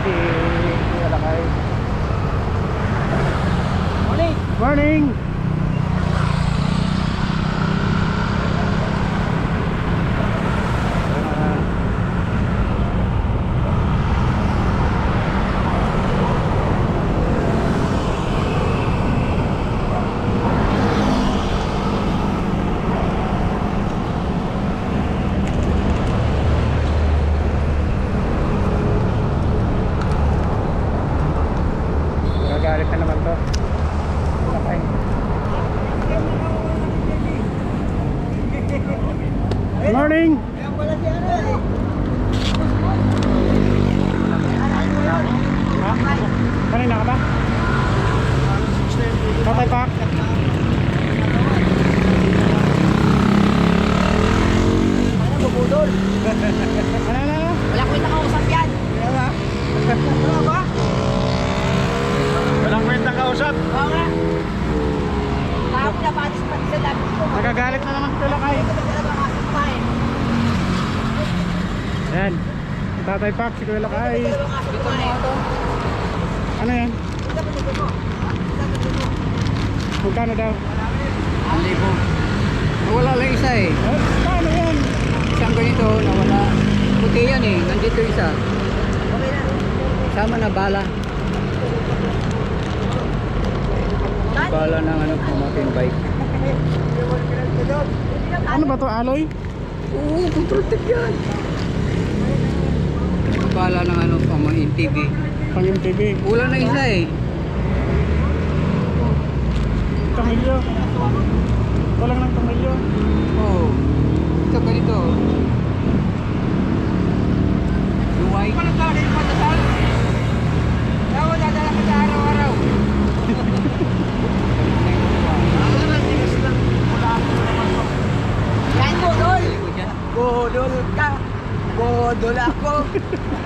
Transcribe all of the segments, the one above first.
si Kuya Lakay. Morning! Morning! Galit na naman to. Lakay. Morning! Ha? Kanina ka ba? Tatay Pak? Bubudol! Ano? Wala ko nakausap yan! Kaya ba? Ano ba? Walang kwentang kausap. Oo nga! Kahapon na patis sa labi ko. Nagagalit na naman si Lakay. Ayan. Tatay Pak, si Kuya Lakay. Dito mo ito. Ano yan? Magkano daw? 1,000. Nawala lang isa eh. Paano yan? Isang ganito, nawala. Puti yan eh. Nandito isa. Sama na bala. Bala ng ano, mountain bike. Ano ba to? Alloy? Oo, control tip yan. Bala ng ano, pang MTV. Pang MTV. Kulang na isa eh. Tamilyo. Walang ng tamilyo. Oo. Ito ganito. Luway. Ano to? Ano yung patasal? Ako dadala ka sa araw-araw. Kain budol! Budol ka! Budol ako!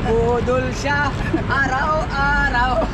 Budol siya! Araw-araw!